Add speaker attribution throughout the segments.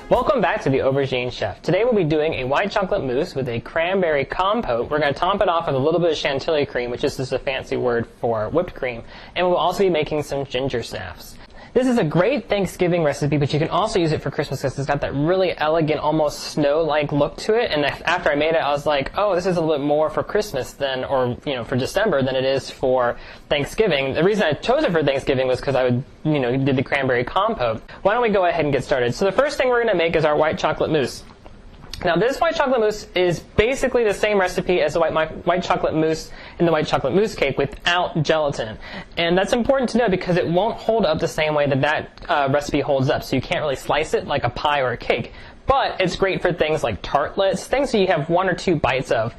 Speaker 1: Welcome back to the Aubergine Chef. Today we'll be doing a white chocolate mousse with a cranberry compote. We're going to top it off with a little bit of chantilly cream, which is just a fancy word for whipped cream. And we'll also be making some gingersnaps. This is a great Thanksgiving recipe, but you can also use it for Christmas because it's got that really elegant, almost snow-like look to it. And after I made it, I was like, oh, this is a little bit more for Christmas than, or for December than it is for Thanksgiving. The reason I chose it for Thanksgiving was because I did the cranberry compote. Why don't we go ahead and get started? So the first thing we're going to make is our white chocolate mousse. Now this white chocolate mousse is basically the same recipe as the white chocolate mousse in the white chocolate mousse cake without gelatin. And that's important to know because it won't hold up the same way that recipe holds up. So you can't really slice it like a pie or a cake. But it's great for things like tartlets, things that you have one or two bites of,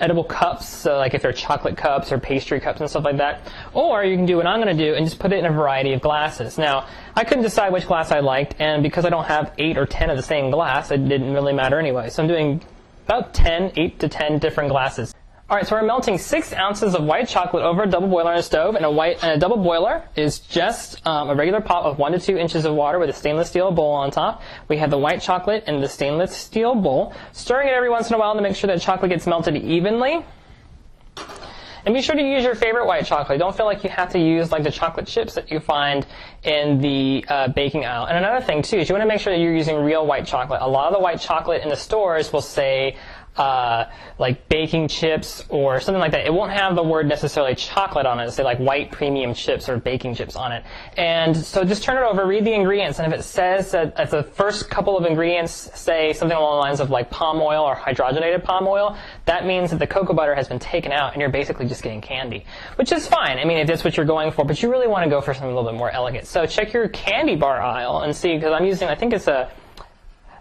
Speaker 1: edible cups, so like if they're chocolate cups or pastry cups and stuff like that. Or you can do what I'm going to do and just put it in a variety of glasses. Now, I couldn't decide which glass I liked, and because I don't have 8 or 10 of the same glass, it didn't really matter anyway. So I'm doing about 8 to 10 different glasses. Alright, so we're melting 6 ounces of white chocolate over a double boiler on a stove, and a double boiler is just a regular pot of 1 to 2 inches of water with a stainless steel bowl on top. We have the white chocolate in the stainless steel bowl, stirring it every once in a while to make sure that chocolate gets melted evenly. And be sure to use your favorite white chocolate. Don't feel like you have to use like the chocolate chips that you find in the baking aisle. And another thing too is you want to make sure that you're using real white chocolate. A lot of the white chocolate in the stores will say like baking chips or something like that. It won't have the word necessarily chocolate on it. It'll say like white premium chips or baking chips on it. And so just turn it over, read the ingredients, and if it says that if the first couple of ingredients say something along the lines of like palm oil or hydrogenated palm oil, that means that the cocoa butter has been taken out and you're basically just getting candy, which is fine. I mean, if that's what you're going for, but you really want to go for something a little bit more elegant. So check your candy bar aisle and see, because I'm using, I think it's the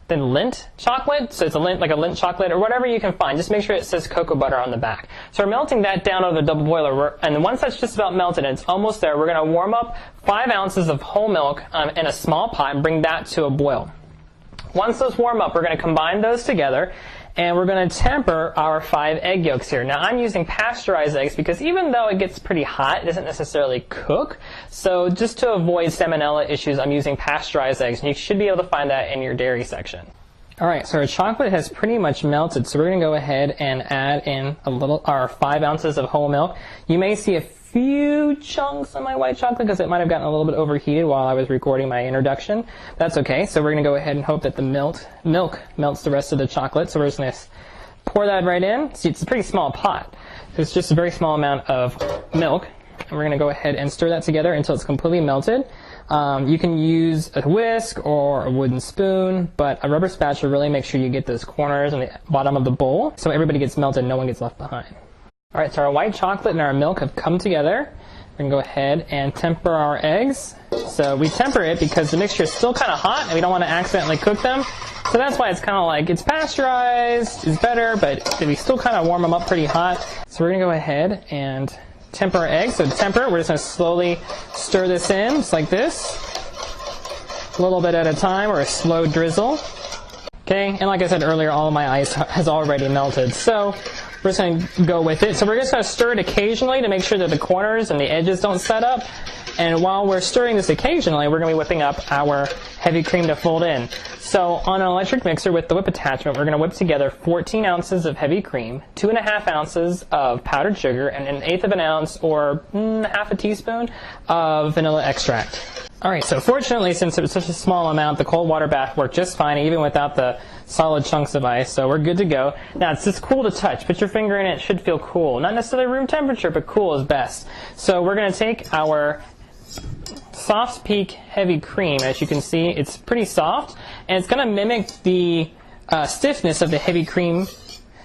Speaker 1: Lindt chocolate, so it's like a Lindt chocolate or whatever you can find. Just make sure it says cocoa butter on the back. So we're melting that down over the double boiler, and once that's just about melted and it's almost there, we're going to warm up 5 ounces of whole milk in a small pot and bring that to a boil. Once those warm up, we're going to combine those together, and we're going to temper our 5 egg yolks here. Now I'm using pasteurized eggs because even though it gets pretty hot, it doesn't necessarily cook. So just to avoid salmonella issues, I'm using pasteurized eggs, and you should be able to find that in your dairy section. Alright, so our chocolate has pretty much melted, so we're going to go ahead and add in our 5 ounces of whole milk. You may see a few chunks of my white chocolate because it might have gotten a little bit overheated while I was recording my introduction. That's okay, so we're going to go ahead and hope that the milk melts the rest of the chocolate. So we're just going to pour that right in. See, it's a pretty small pot. It's just a very small amount of milk. And we're going to go ahead and stir that together until it's completely melted. You can use a whisk or a wooden spoon, but a rubber spatula really makes sure you get those corners on the bottom of the bowl so everybody gets melted and no one gets left behind. Alright, so our white chocolate and our milk have come together. We're going to go ahead and temper our eggs. So we temper it because the mixture is still kind of hot and we don't want to accidentally cook them. So that's why it's kind of like it's pasteurized, it's better, but we still kind of warm them up pretty hot. So we're going to go ahead and temper our eggs. So to temper, we're just going to slowly stir this in, just like this. A little bit at a time, or a slow drizzle. Okay, and like I said earlier, all of my ice has already melted. So we're just going to go with it. So we're just going to stir it occasionally to make sure that the corners and the edges don't set up. And while we're stirring this occasionally, we're going to be whipping up our heavy cream to fold in. So on an electric mixer with the whip attachment, we're going to whip together 14 ounces of heavy cream, 2.5 ounces of powdered sugar, and 1/8 of an ounce or half a teaspoon of vanilla extract. Alright, so fortunately, since it was such a small amount, the cold water bath worked just fine, even without the solid chunks of ice, so we're good to go. Now, it's just cool to touch. Put your finger in it, it should feel cool. Not necessarily room temperature, but cool is best. So we're going to take our Soft Peak heavy cream. As you can see, it's pretty soft, and it's going to mimic the stiffness of the heavy cream.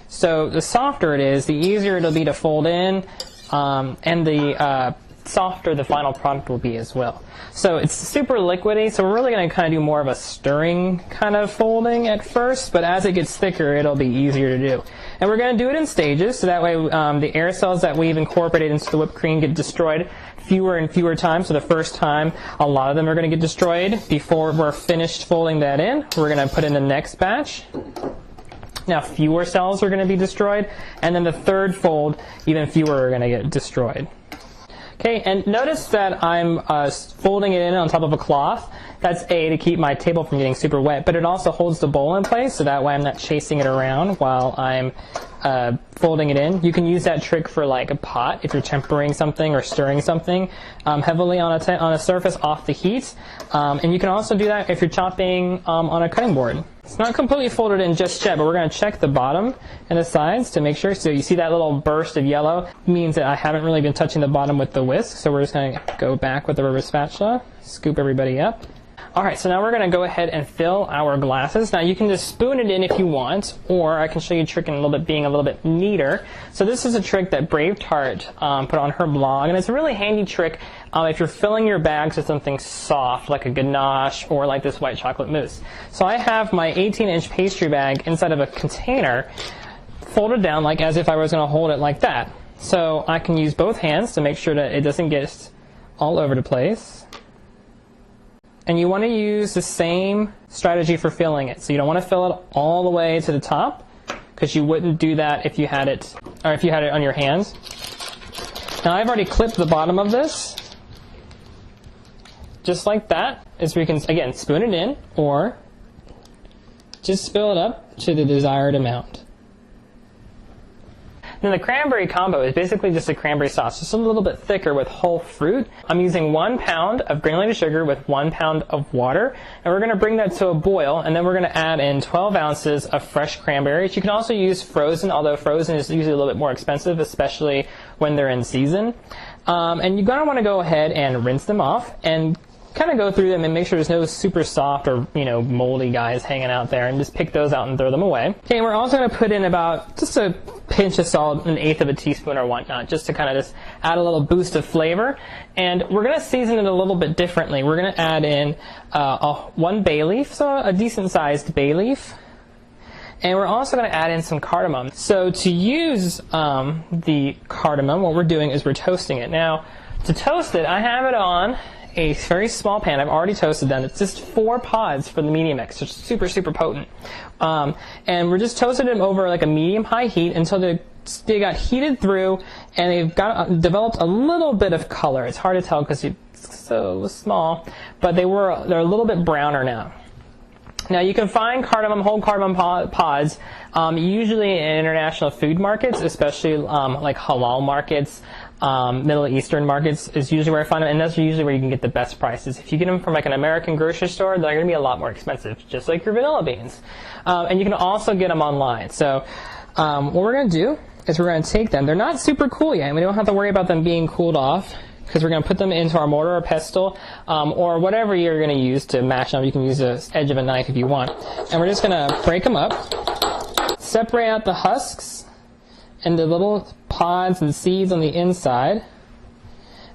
Speaker 1: So the softer it is, the easier it'll be to fold in, and the softer the final product will be as well. So it's super liquidy, so we're really going to kind of do more of a stirring kind of folding at first, but as it gets thicker, it'll be easier to do. And we're going to do it in stages, so that way the air cells that we've incorporated into the whipped cream get destroyed fewer and fewer times. So the first time, a lot of them are going to get destroyed. Before we're finished folding that in, we're going to put in the next batch. Now fewer cells are going to be destroyed, and then the third fold, even fewer are going to get destroyed. Okay, and notice that I'm folding it in on top of a cloth, That's to keep my table from getting super wet, but it also holds the bowl in place, so that way I'm not chasing it around while I'm folding it in. You can use that trick for like a pot if you're tempering something or stirring something heavily on a surface off the heat. And you can also do that if you're chopping on a cutting board. It's not completely folded in just yet, but we're going to check the bottom and the sides to make sure. So you see that little burst of yellow means that I haven't really been touching the bottom with the whisk. So we're just going to go back with the rubber spatula, scoop everybody up. Alright, so now we're going to go ahead and fill our glasses. Now you can just spoon it in if you want, or I can show you a trick in a little bit being a little bit neater. So this is a trick that Brave Tart put on her blog, and it's a really handy trick if you're filling your bags with something soft like a ganache or like this white chocolate mousse. So I have my 18-inch pastry bag inside of a container folded down like as if I was going to hold it like that. So I can use both hands to make sure that it doesn't get all over the place. And you want to use the same strategy for filling it. So you don't want to fill it all the way to the top, because you wouldn't do that if you had it, or if you had it on your hands. Now I've already clipped the bottom of this, just like that. As we can, again, spoon it in, or just fill it up to the desired amount. Then the cranberry combo is basically just a cranberry sauce, just a little bit thicker with whole fruit. I'm using 1 pound of granulated sugar with 1 pound of water, and we're going to bring that to a boil, and then we're going to add in 12 ounces of fresh cranberries. You can also use frozen, although frozen is usually a little bit more expensive, especially when they're in season. And you're going to want to go ahead and rinse them off and kind of go through them and make sure there's no super soft or, moldy guys hanging out there, and just pick those out and throw them away. Okay, we're also going to put in about just a pinch of salt, 1/8 of a teaspoon or whatnot, just to kind of just add a little boost of flavor. And we're going to season it a little bit differently. We're going to add in 1 bay leaf, so a decent sized bay leaf. And we're also going to add in some cardamom. So to use the cardamom, what we're doing is we're toasting it. Now, to toast it, I have it on a very small pan. I've already toasted them. It's just 4 pods for the medium mix. It's super, super potent. And we're just toasting them over like a medium-high heat until they got heated through and they've got developed a little bit of color. It's hard to tell because it's so small, but they're a little bit browner now. Now you can find whole cardamom pods usually in international food markets, especially like halal markets. Middle Eastern markets is usually where I find them, and that's usually where you can get the best prices. If you get them from like an American grocery store, they're going to be a lot more expensive, just like your vanilla beans. And you can also get them online. So what we're going to do is we're going to take them. They're not super cool yet, and we don't have to worry about them being cooled off, because we're going to put them into our mortar or pestle, or whatever you're going to use to mash them. You can use the edge of a knife if you want. And we're just going to break them up, separate out the husks and the little pods and seeds on the inside.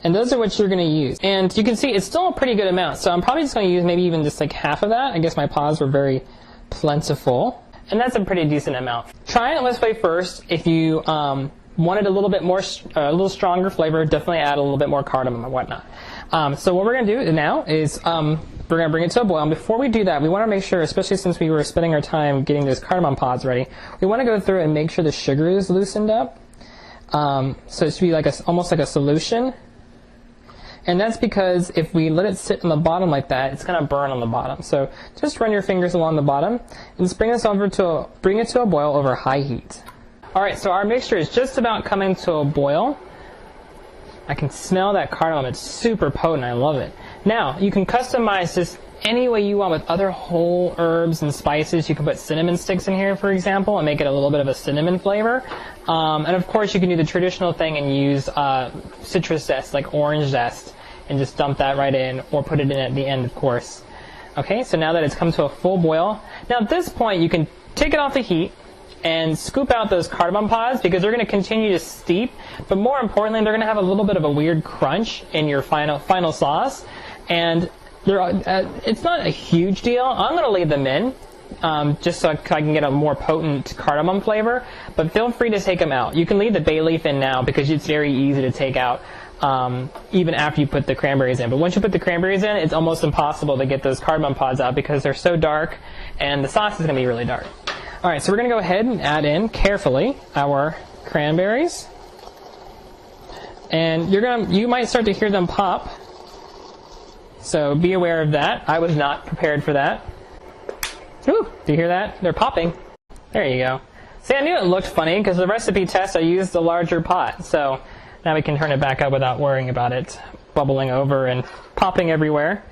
Speaker 1: And those are what you're going to use. And you can see it's still a pretty good amount, so I'm probably just going to use maybe even just like half of that. I guess my pods were very plentiful. And that's a pretty decent amount. Try it this way first. If you wanted a little bit more, a little stronger flavor, definitely add a little bit more cardamom and whatnot. So what we're going to do now is we're going to bring it to a boil. And before we do that, we want to make sure, especially since we were spending our time getting those cardamom pods ready, we want to go through and make sure the sugar is loosened up. So it should be like almost like a solution. And that's because if we let it sit on the bottom like that, it's going to burn on the bottom. So just run your fingers along the bottom and just bring it to a boil over high heat. Alright, so our mixture is just about coming to a boil. I can smell that cardamom. It's super potent. I love it. Now, you can customize this any way you want with other whole herbs and spices. You can put cinnamon sticks in here, for example, and make it a little bit of a cinnamon flavor. And of course, you can do the traditional thing and use citrus zest, like orange zest, and just dump that right in, or put it in at the end, of course. Okay, so now that it's come to a full boil, now at this point, you can take it off the heat and scoop out those cardamom pods, because they're going to continue to steep, but more importantly, they're going to have a little bit of a weird crunch in your final sauce. And it's not a huge deal. I'm going to leave them in just so I can get a more potent cardamom flavor, but feel free to take them out. You can leave the bay leaf in now because it's very easy to take out even after you put the cranberries in. But once you put the cranberries in, it's almost impossible to get those cardamom pods out because they're so dark and the sauce is going to be really dark. Alright, so we're going to go ahead and add in carefully our cranberries. And you might start to hear them pop So be aware of that. I was not prepared for that. Ooh, do you hear that? They're popping. There you go. See, I knew it looked funny because the recipe test I used the larger pot. So now we can turn it back up without worrying about it bubbling over and popping everywhere.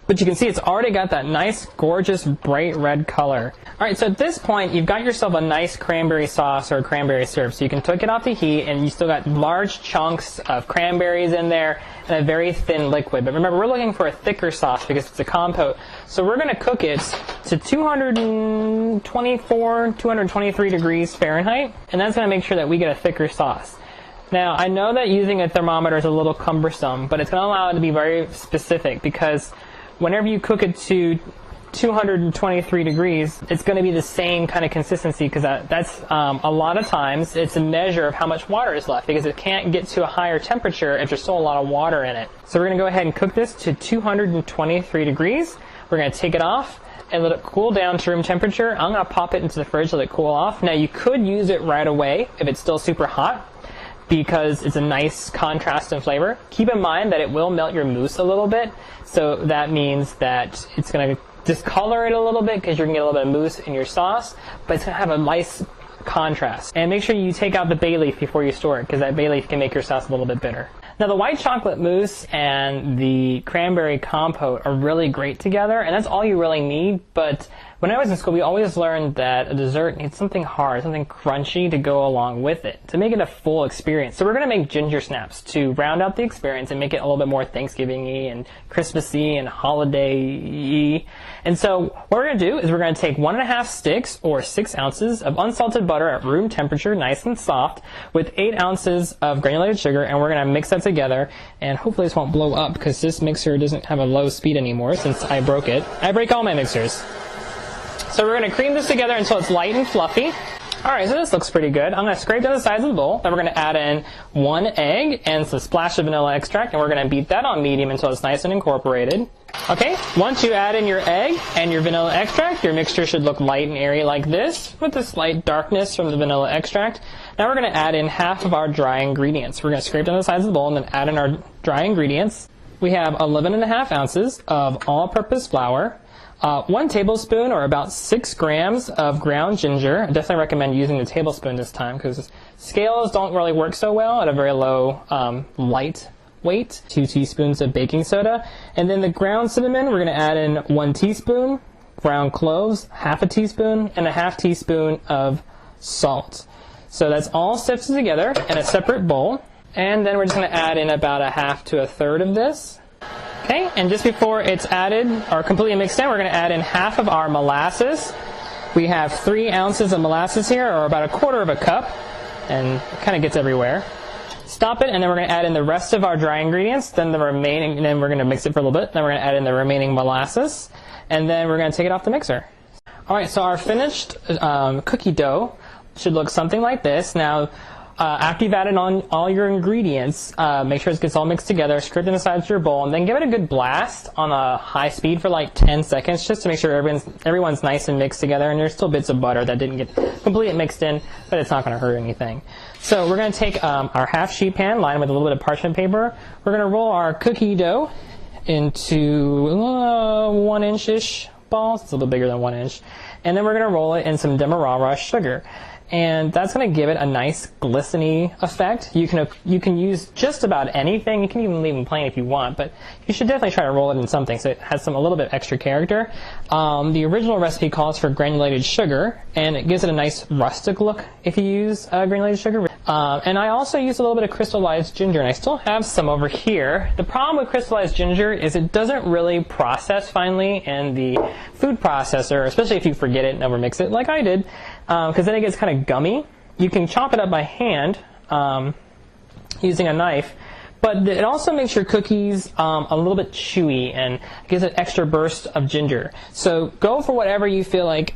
Speaker 1: But you can see it's already got that nice, gorgeous, bright red color. All right, so at this point, you've got yourself a nice cranberry sauce or cranberry syrup. So you can take it off the heat, and you still got large chunks of cranberries in there and a very thin liquid. But remember, we're looking for a thicker sauce because it's a compote. So we're going to cook it to 224, 223 degrees Fahrenheit, and that's going to make sure that we get a thicker sauce. Now, I know that using a thermometer is a little cumbersome, but it's going to allow it to be very specific because whenever you cook it to 223 degrees, it's going to be the same kind of consistency because that's a lot of times it's a measure of how much water is left because it can't get to a higher temperature if there's still a lot of water in it. So we're going to go ahead and cook this to 223 degrees. We're going to take it off and let it cool down to room temperature. I'm going to pop it into the fridge, let it cool off. Now you could use it right away if it's still super hot, because it's a nice contrast in flavor. Keep in mind that it will melt your mousse a little bit, so that means that it's going to discolor it a little bit because you're going to get a little bit of mousse in your sauce, but it's going to have a nice contrast. And make sure you take out the bay leaf before you store it because that bay leaf can make your sauce a little bit bitter. Now the white chocolate mousse and the cranberry compote are really great together, and that's all you really need, but when I was in school, we always learned that a dessert needs something hard, something crunchy to go along with it, to make it a full experience. So we're going to make ginger snaps to round out the experience and make it a little bit more Thanksgiving-y and Christmassy and holiday-y. And so what we're going to do is we're going to take 1.5 sticks or 6 ounces of unsalted butter at room temperature, nice and soft, with 8 ounces of granulated sugar, and we're going to mix that together. And hopefully this won't blow up because this mixer doesn't have a low speed anymore since I broke it. I break all my mixers. So we're going to cream this together until it's light and fluffy. Alright, so this looks pretty good. I'm going to scrape down the sides of the bowl. Then we're going to add in 1 egg and some splash of vanilla extract, and we're going to beat that on medium until it's nice and incorporated. Okay, once you add in your egg and your vanilla extract, your mixture should look light and airy like this, with a slight darkness from the vanilla extract. Now we're going to add in half of our dry ingredients. We're going to scrape down the sides of the bowl and then add in our dry ingredients. We have 11.5 ounces of all-purpose flour, 1 tablespoon or about 6 grams of ground ginger. I definitely recommend using the tablespoon this time because scales don't really work so well at a very low light weight. 2 teaspoons of baking soda. And then the ground cinnamon, we're going to add in 1 teaspoon, ground cloves, half a teaspoon, and a half teaspoon of salt. So that's all sifted together in a separate bowl. And then we're just going to add in about a half to a third of this. Okay, and just before it's added or completely mixed in, we're going to add in half of our molasses. We have 3 ounces of molasses here, or about 1/4 cup, and it kind of gets everywhere. Stop it, and then we're going to add in the rest of our dry ingredients, then the remaining, and then we're going to mix it for a little bit. Then we're going to add in the remaining molasses, and then we're going to take it off the mixer. All right, so our finished cookie dough should look something like this. Now, after you've added on all your ingredients, make sure it gets all mixed together, scrape it inside of your bowl, and then give it a good blast on a high speed for like 10 seconds just to make sure everyone's nice and mixed together, and there's still bits of butter that didn't get completely mixed in, but it's not going to hurt anything. So we're going to take our half sheet pan lined with a little bit of parchment paper. We're going to roll our cookie dough into 1-inch-ish balls. It's a little bigger than 1 inch. And then we're going to roll it in some demerara sugar. And that's going to give it a nice glistening effect. You can use just about anything. You can even leave them plain if you want, but you should definitely try to roll it in something so it has a little bit extra character. The original recipe calls for granulated sugar, and it gives it a nice rustic look if you use granulated sugar. And I also use a little bit of crystallized ginger, and I still have some over here. The problem with crystallized ginger is it doesn't really process finely in the food processor, especially if you forget it and overmix it like I did. Because then it gets kind of gummy. You can chop it up by hand using a knife, but it also makes your cookies a little bit chewy and gives an extra burst of ginger. So go for whatever you feel like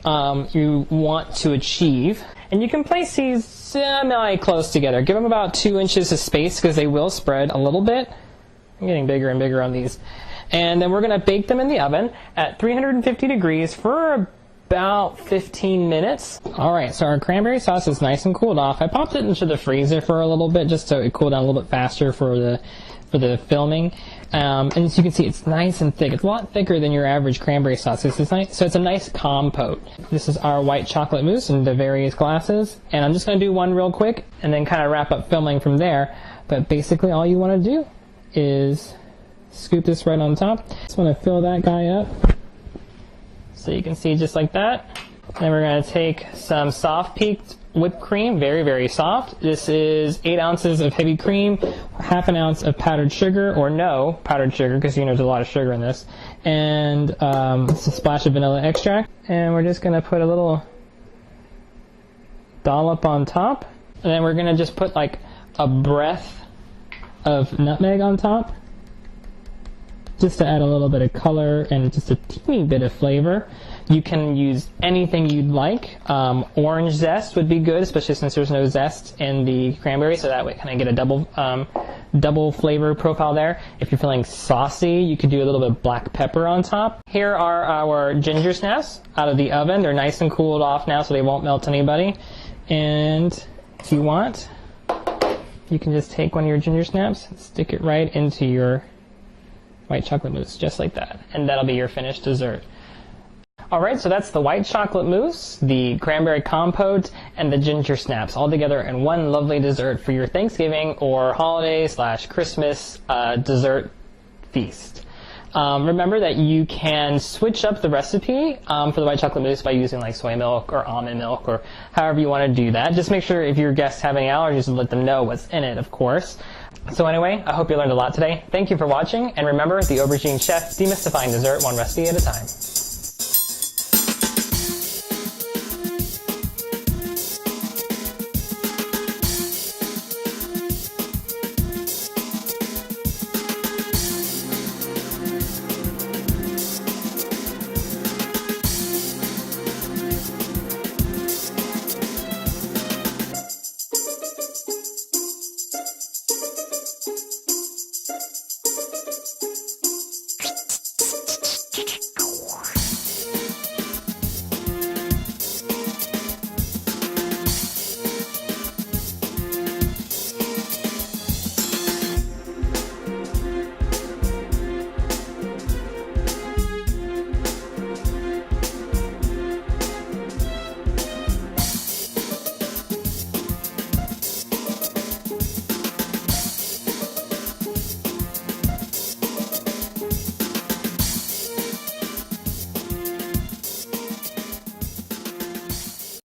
Speaker 1: you want to achieve. And you can place these semi-close together. Give them about 2 inches of space because they will spread a little bit. I'm getting bigger and bigger on these. And then we're going to bake them in the oven at 350 degrees for about 15 minutes. Alright, so our cranberry sauce is nice and cooled off. I popped it into the freezer for a little bit just so it cooled down a little bit faster for the filming. And as you can see, it's nice and thick. It's a lot thicker than your average cranberry sauce. It's nice, so it's a nice compote. This is our white chocolate mousse in the various glasses. And I'm just going to do one real quick and then kind of wrap up filming from there. But basically all you want to do is scoop this right on top. Just want to fill that guy up. So you can see just like that. Then we're going to take some soft peaked whipped cream, very, very soft. This is 8 ounces of heavy cream, half an ounce of powdered sugar, or no powdered sugar, because you know there's a lot of sugar in this, and it's a splash of vanilla extract. And we're just going to put a little dollop on top. And then we're going to just put like a breath of nutmeg on top, just to add a little bit of color and just a teeny bit of flavor. You can use anything you'd like. Orange zest would be good, especially since there's no zest in the cranberry, so that way kind of get a double flavor profile there. If you're feeling saucy, you could do a little bit of black pepper on top. Here are our ginger snaps out of the oven. They're nice and cooled off now, so they won't melt anybody. And if you want, you can just take one of your ginger snaps and stick it right into your white chocolate mousse, just like that. And that'll be your finished dessert. Alright, so that's the white chocolate mousse, the cranberry compote, and the ginger snaps all together in one lovely dessert for your Thanksgiving or holiday / Christmas dessert feast. Remember that you can switch up the recipe for the white chocolate mousse by using like soy milk or almond milk or however you want to do that. Just make sure if your guests have any allergies, let them know what's in it, of course. So anyway, I hope you learned a lot today. Thank you for watching, and remember, the Aubergine Chef demystifying dessert one recipe at a time.